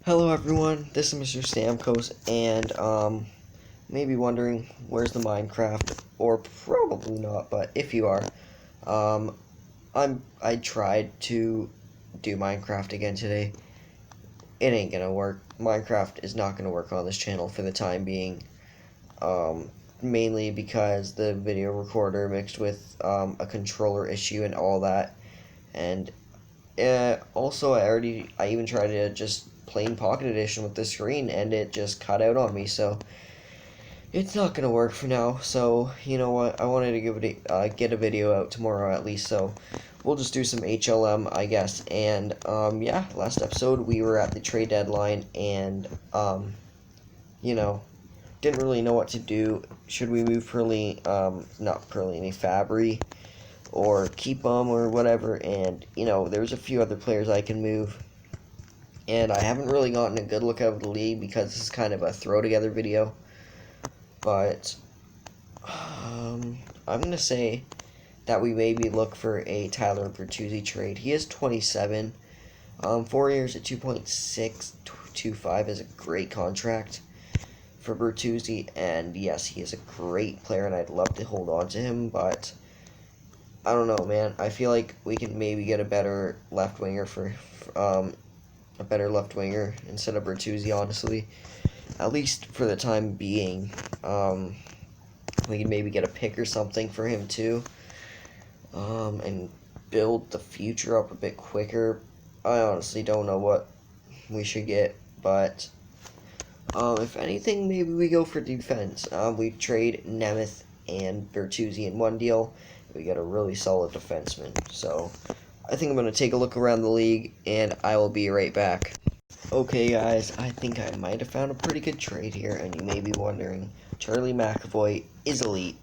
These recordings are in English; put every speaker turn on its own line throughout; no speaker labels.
Hello everyone, this is Mr. Stamkos, and maybe wondering where's the Minecraft, or probably not, but if you are, um, I tried to do Minecraft again today. It ain't gonna work. Minecraft is not gonna work on this channel for the time being, mainly because the video recorder mixed with a controller issue and all that, and also, I even tried to just plain Pocket Edition with the screen, and it just cut out on me. So it's not gonna work for now. So you know what? I wanted to get a video out tomorrow at least. So we'll just do some HLM, I guess. And yeah, last episode we were at the trade deadline, and you know, didn't really know what to do. Should we move not Perlini, Fabry, or keep them or whatever? And there's a few other players I can move, and I haven't really gotten a good look at the league because this is kind of a throw together video. But I'm gonna say that we maybe look for a Tyler Bertuzzi trade. He is 27, 4 years at 2.625 is a great contract for Bertuzzi, and yes, he is a great player, and I'd love to hold on to him, but I don't know, man. I feel like we can maybe get a better left winger instead of Bertuzzi, honestly. At least for the time being. We can maybe get a pick or something for him too. And build the future up a bit quicker. I honestly don't know what we should get, but if anything, maybe we go for defense. We trade Nemeth and Bertuzzi in one deal. We get a really solid defenseman. So I think I'm going to take a look around the league, and I will be right back. Okay, guys, I think I might have found a pretty good trade here, and you may be wondering, Charlie McAvoy is elite,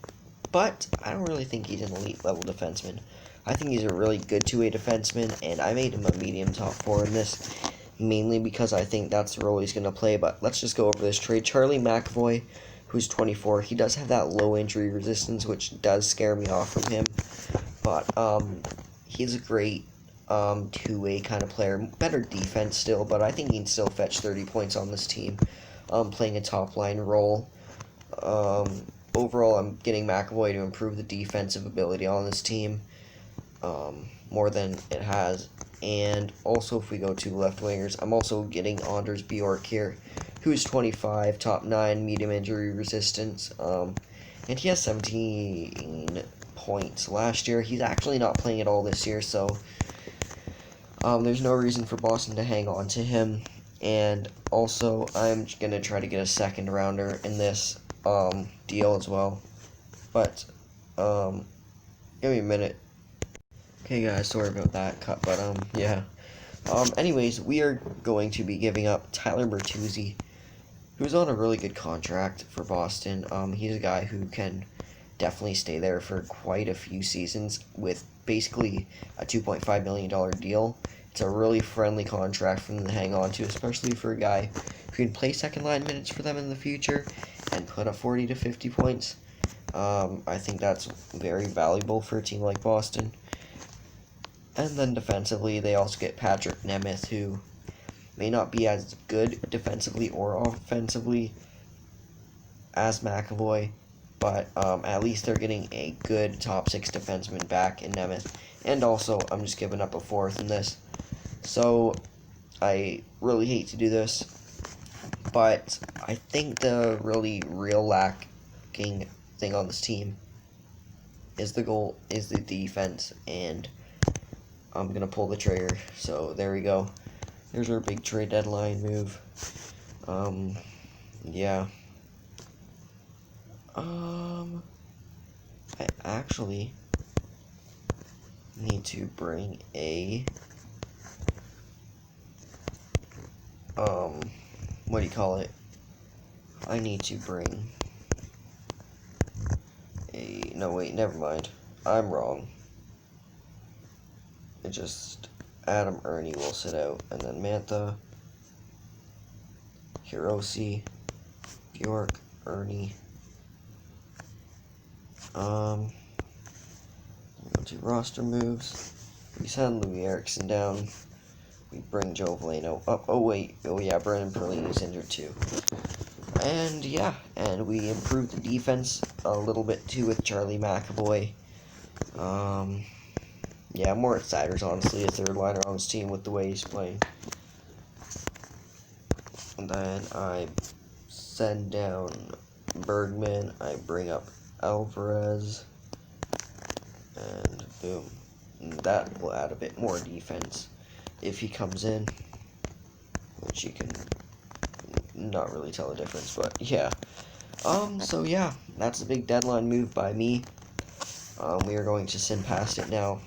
but I don't really think he's an elite level defenseman. I think he's a really good two-way defenseman, and I made him a medium top four in this, mainly because I think that's the role he's going to play. But let's just go over this trade. Charlie McAvoy, who's 24, he does have that low injury resistance, which does scare me off from him, but he's a great two-way kind of player. Better defense still, but I think he can still fetch 30 points on this team, playing a top-line role. Overall, I'm getting McAvoy to improve the defensive ability on this team more than it has. And also, if we go to left wingers, I'm also getting Anders Bjork here, who's 25, top 9, medium injury resistance, and he has 17 points last year. He's actually not playing at all this year, so there's no reason for Boston to hang on to him. And also, I'm going to try to get a second rounder in this deal as well. But, give me a minute. Okay, guys, sorry about that cut, but, yeah. Anyways, we are going to be giving up Tyler Bertuzzi, who's on a really good contract for Boston. He's a guy who can definitely stay there for quite a few seasons with basically a $2.5 million deal. It's a really friendly contract for them to hang on to, especially for a guy who can play second line minutes for them in the future and put up 40 to 50 points. I think that's very valuable for a team like Boston. And then defensively, they also get Patrick Nemeth, who may not be as good defensively or offensively as McAvoy, but at least they're getting a good top 6 defenseman back in Nemeth. And also, I'm just giving up a fourth in this. So, I really hate to do this, but I think the real lacking thing on this team is the defense, and I'm going to pull the trigger. So, there we go. There's our big trade deadline move. Yeah. I actually need to bring a, what do you call it? I need to bring no wait, never mind. I'm wrong. It just, Adam Ernie will sit out, and then Mantha, Hiroshi, Bjork, Ernie. Go to roster moves. We send Louis Erickson down. we bring Joe Veleno up. Oh wait, oh yeah, Brendan Perlini's injured too. And yeah, and we improved the defense a little bit too with Charlie McAvoy. Yeah, more outsiders, honestly, a third liner on his team with the way he's playing. And then I send down Bergman, I bring up Alvarez, and boom. And that will add a bit more defense if he comes in, which you can not really tell the difference, but yeah. So yeah, that's a big deadline move by me. We are going to send past it now.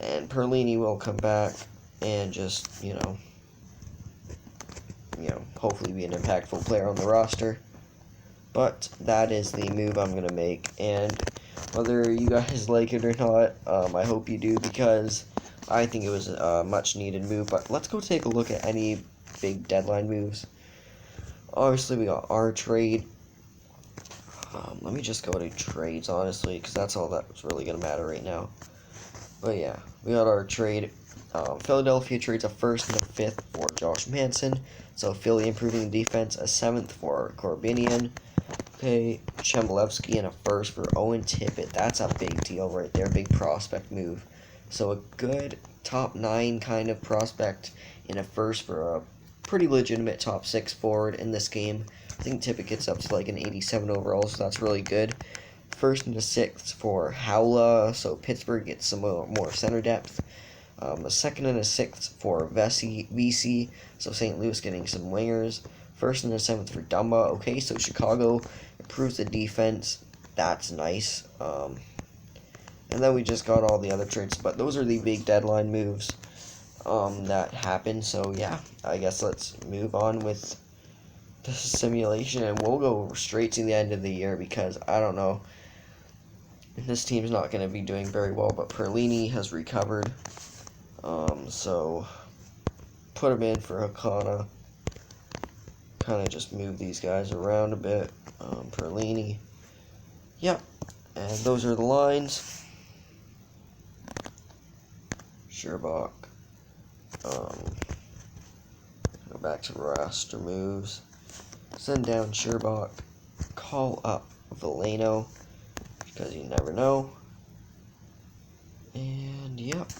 And Perlini will come back and just, hopefully be an impactful player on the roster. But that is the move I'm going to make. And whether you guys like it or not, I hope you do, because I think it was a much needed move. But let's go take a look at any big deadline moves. Obviously, we got our trade. Let me just go to trades, honestly, because that's all that's really going to matter right now. But yeah, we got our trade. Philadelphia trades a first and a fifth for Josh Manson. So Philly improving the defense, a seventh for Corbinian. Okay, Chmelevski and a first for Owen Tippett. That's a big deal right there, big prospect move. So a good top 9 kind of prospect in a first for a pretty legitimate top 6 forward in this game. I think Tippett gets up to like an 87 overall, so that's really good. First and a sixth for Howla, so Pittsburgh gets some more center depth. A second and a sixth for VC, so St. Louis getting some wingers. First and a seventh for Dumba. Okay, so Chicago improves the defense. That's nice. And then we just got all the other trades, but those are the big deadline moves that happened. So yeah, I guess let's move on with the simulation, and we'll go straight to the end of the year, because I don't know, this team's not going to be doing very well, but Perlini has recovered. So put him in for Hakana. Kind of just move these guys around a bit. Perlini. Yep. And those are the lines. Sherbach. Go back to roster moves. Send down Sherbach. Call up Veleno, because you never know. And yep.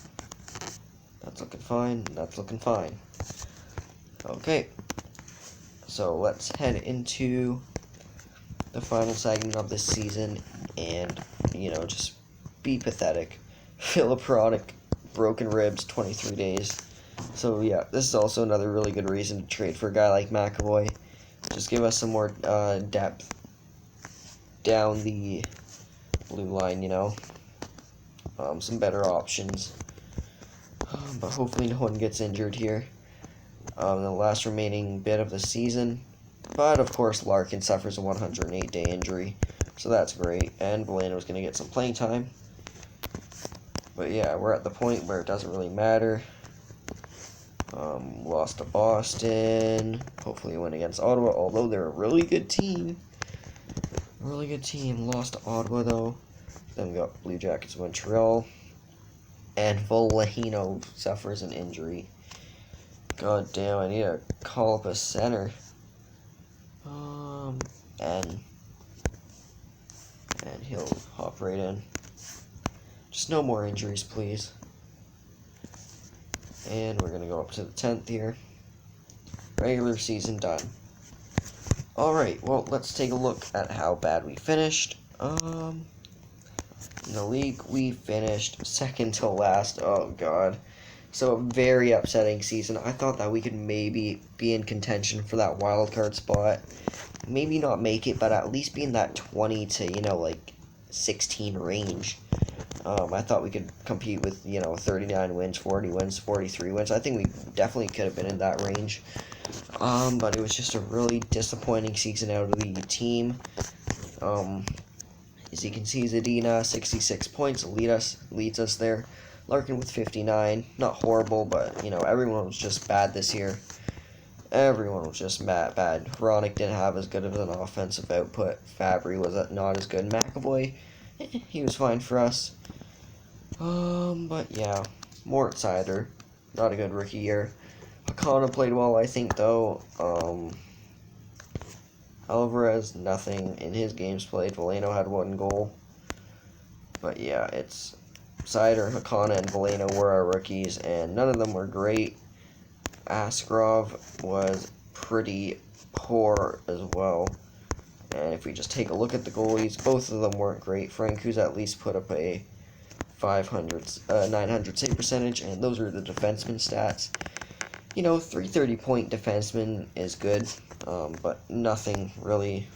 That's looking fine. That's looking fine. Okay. So let's head into the final segment of this season and, just be pathetic. Philip Hronek, broken ribs, 23 days. So yeah, this is also another really good reason to trade for a guy like McAvoy. Just give us some more depth down the blue line, some better options. But hopefully no one gets injured here. The last remaining bit of the season. But of course Larkin suffers a 108-day injury, so that's great. And Veleno's going to get some playing time. But yeah, we're at the point where it doesn't really matter. Lost to Boston. Hopefully win against Ottawa, although they're a really good team. Really good team. Lost to Ottawa though. Then we got Blue Jackets Montreal. And Veleno suffers an injury. God damn, I need to call up a center. And he'll hop right in. Just no more injuries, please. And we're gonna go up to the 10th here. Regular season done. Alright, well, let's take a look at how bad we finished. In the league, we finished second to last. Oh, God. So, a very upsetting season. I thought that we could maybe be in contention for that wild card spot. Maybe not make it, but at least be in that 20 to, 16 range. I thought we could compete with, 39 wins, 40 wins, 43 wins. I think we definitely could have been in that range. But it was just a really disappointing season out of the team. As you can see, Zadina, 66 points, leads us there. Larkin with 59, not horrible, but, everyone was just bad this year. Everyone was just bad. Hronek didn't have as good of an offensive output. Fabry was not as good. McAvoy, he was fine for us. But yeah, more outsider. not a good rookie year. Hakana played well, I think, though. Alvarez, nothing in his games played. Veleno had 1 goal. But yeah, it's Seider, Hakana, and Veleno were our rookies, and none of them were great. Askarov was pretty poor as well. And if we just take a look at the goalies, both of them weren't great. Francouz at least put up a 900 save percentage, and those are the defenseman stats. 330-point defenseman is good, but nothing really,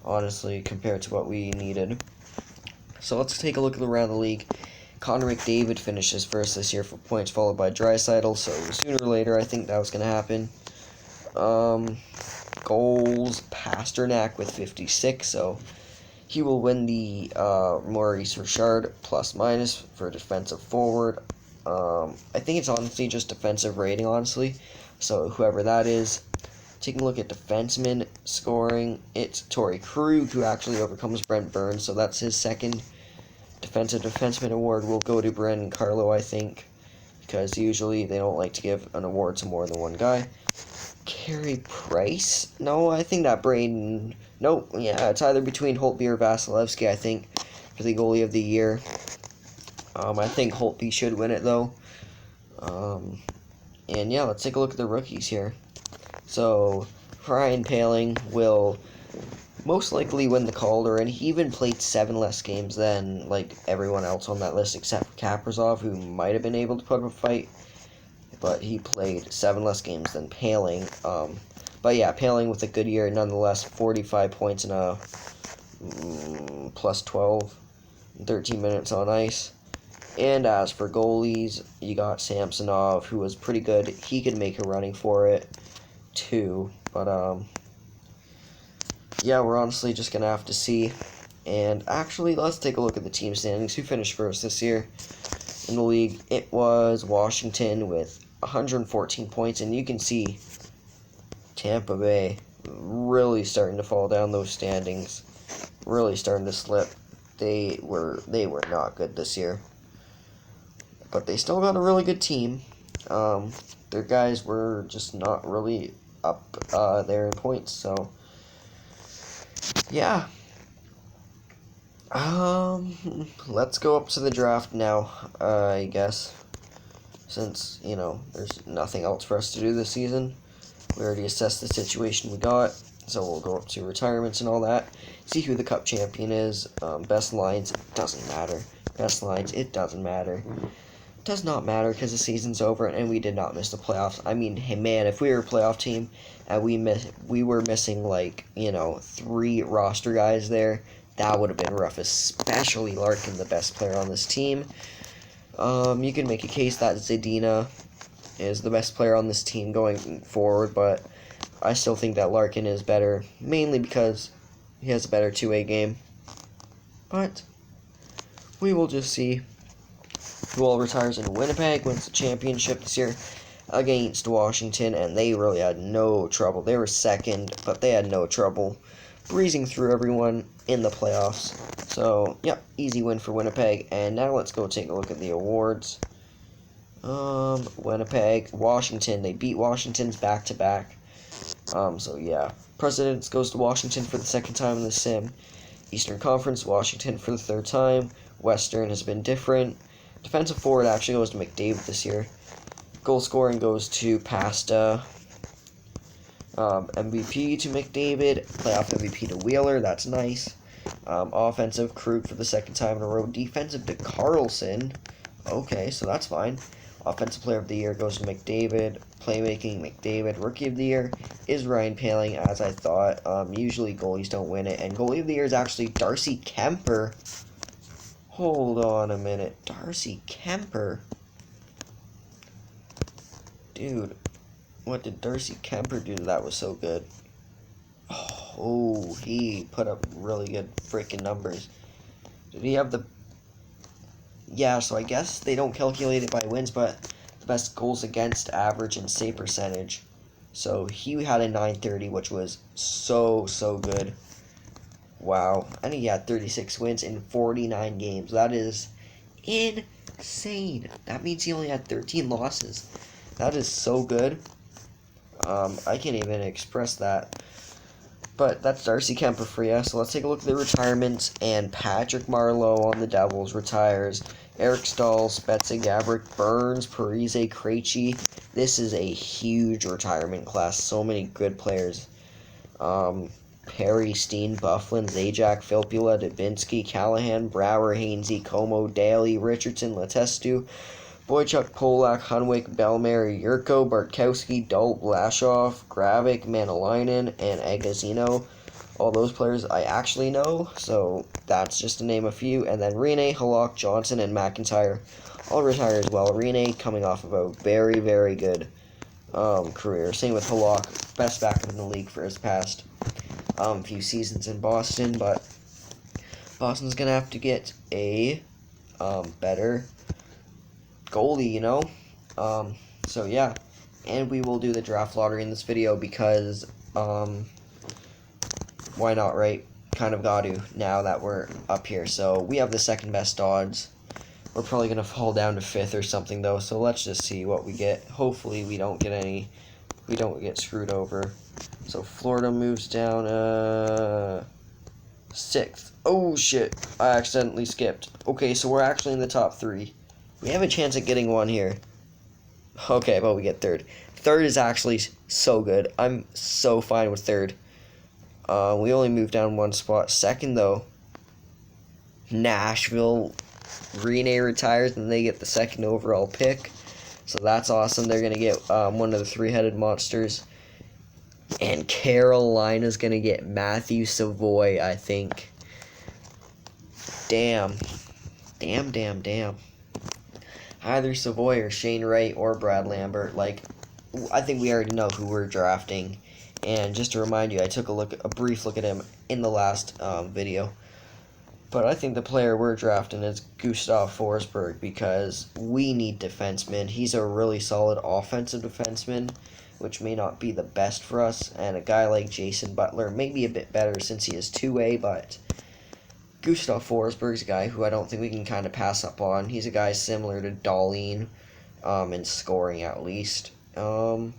honestly, compared to what we needed. So let's take a look around the league. Connor McDavid finishes first this year for points, followed by Draisaitl, so sooner or later I think that was going to happen. Goals, Pasternak with 56, so he will win the Maurice Richard plus-minus for defensive forward. I think it's honestly just defensive rating, honestly, so whoever that is. Taking a look at defenseman scoring, it's Torrey Krug who actually overcomes Brent Burns, so that's his second defensive defenseman award. Will go to Brandon Carlo, I think, because usually they don't like to give an award to more than one guy. Carey Price? No, I think that Braden... Nope, yeah, it's either between Holtby or Vasilevsky, I think, for the goalie of the year. I think Holtby should win it, though. And yeah, let's take a look at the rookies here. So, Ryan Poehling will most likely win the Calder, and he even played 7 less games than, everyone else on that list, except for Kaprizov, who might have been able to put up a fight. But he played 7 less games than Poehling. But yeah, Poehling with a good year, nonetheless, 45 points and a plus 12, 13 minutes on ice. And as for goalies, you got Samsonov, who was pretty good. He could make a running for it, too. But, yeah, we're honestly just going to have to see. And actually, let's take a look at the team standings. Who finished first this year in the league? It was Washington with 114 points, and you can see Tampa Bay really starting to fall down those standings, really starting to slip. They were not good this year, but they still got a really good team. Their guys were just not really up there in points, so yeah. Let's go up to the draft now, I guess, since, there's nothing else for us to do this season. We already assessed the situation we got, so we'll go up to retirements and all that, see who the Cup champion is. Best lines, it doesn't matter. Best lines, it doesn't matter. It does not matter because the season's over and we did not miss the playoffs. I mean, hey man, if we were a playoff team and we were missing 3 roster guys there, that would have been rough, especially Larkin, the best player on this team. You can make a case that Zadina is the best player on this team going forward, but I still think that Larkin is better, mainly because he has a better 2-way game. But we will just see who all retires. In Winnipeg wins the championship this year against Washington, and they really had no trouble. They were second, but they had no trouble breezing through everyone in the playoffs. So, yep, easy win for Winnipeg. And now let's go take a look at the awards. Winnipeg, Washington, they beat Washington's back-to-back. So yeah, Presidents goes to Washington for the 2nd time in the sim. Eastern Conference, Washington for the 3rd time. Western has been different. Defensive forward actually goes to McDavid this year. Goal scoring goes to Pasta. MVP to McDavid. Playoff MVP to Wheeler, that's nice. Offensive, Krug for the 2nd time in a row. Defensive to Carlson. Okay, so that's fine. Offensive Player of the Year goes to McDavid. Playmaking, McDavid. Rookie of the Year is Ryan Poehling, as I thought. Usually goalies don't win it. And Goalie of the Year is actually Darcy Kemper. Hold on a minute. Darcy Kemper? Dude, what did Darcy Kemper do that was so good? Oh, he put up really good freaking numbers. Did he have the... Yeah, so I guess they don't calculate it by wins, but the best goals against average and save percentage. So he had a 930, which was so good. Wow. And he had 36 wins in 49 games. That is insane. That means he only had 13 losses. That is so good. I can't even express that. But that's Darcy Kemper for you. So let's take a look at the retirements. And Patrick Marleau on the Devils retires. Eric Stahl, Spezza, Gabrick, Burns, Parise, Krejci. This is a huge retirement class. So many good players. Perry, Steen, Bufflin, Zajac, Filppula, Dubinsky, Callahan, Brower, Hainsey, Como, Daly, Richardson, Letestu, Boychuk, Polak, Hunwick, Belmary, Yurko, Bartkowski, Dalt, Blashoff, Gravik, Manalainen, and Agazino. All those players I actually know, so that's just to name a few. And then Rene, Halak, Johnson, and McIntyre all retire as well. Rene coming off of a very, very good career. Same with Halak, best backup in the league for his past few seasons in Boston, but Boston's going to have to get a better goalie, you know? So yeah, and we will do the draft lottery in this video because, why not, right? Kind of got to now that we're up here. So we have the second best odds. We're probably going to fall down to 5th or something, though, so let's just see what we get. Hopefully we don't get screwed over. So Florida moves down 6th. Oh shit, I accidentally skipped. Okay, so we're actually in the top 3. We have a chance at getting 1 here. Okay, but we get 3rd. 3rd is actually so good. I'm so fine with 3rd. We only moved down 1 spot. 2nd, though, Nashville. Rene retires, and they get the 2nd overall pick. So that's awesome. They're going to get one of the 3-headed monsters. And Carolina's going to get Matthew Savoy, I think. Damn. Either Savoy or Shane Wright or Brad Lambert. Like, I think we already know who we're drafting. And just to remind you, I took a brief look at him in the last video. But I think the player we're drafting is Gustav Forsberg because we need defensemen. He's a really solid offensive defenseman, which may not be the best for us. And a guy like Jason Butler may be a bit better since he is 2A, but Gustav Forsberg's a guy who I don't think we can kind of pass up on. He's a guy similar to Dahlin in scoring at least. And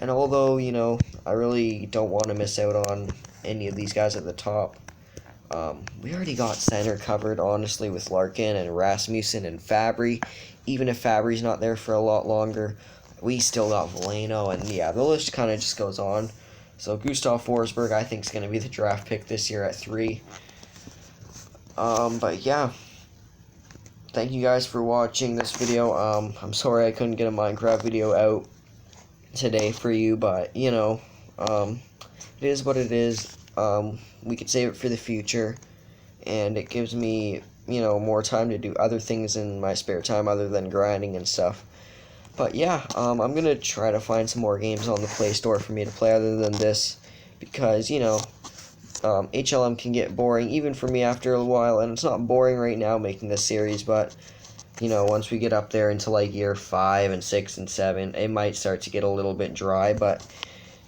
although, you know, I really don't want to miss out on any of these guys at the top, we already got center covered, honestly, with Larkin and Rasmussen and Fabry. Even if Fabry's not there for a lot longer, we still got Veleno, and yeah, the list kind of just goes on. So Gustav Forsberg, I think, is going to be the draft pick this year at 3. But yeah, thank you guys for watching this video. I'm sorry I couldn't get a Minecraft video out today for you, but, you know, it is what it is. We could save it for the future, and it gives me, you know, more time to do other things in my spare time other than grinding and stuff. But yeah, I'm going to try to find some more games on the Play Store for me to play other than this, because, you know, HLM can get boring, even for me after a while, and it's not boring right now making this series, but, you know, once we get up there into, like, year 5 and 6 and 7, it might start to get a little bit dry, but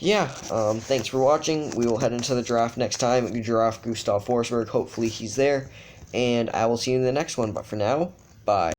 yeah, thanks for watching. We will head into the draft next time. We draft Gustav Forsberg. Hopefully he's there. And I will see you in the next one. But for now, bye.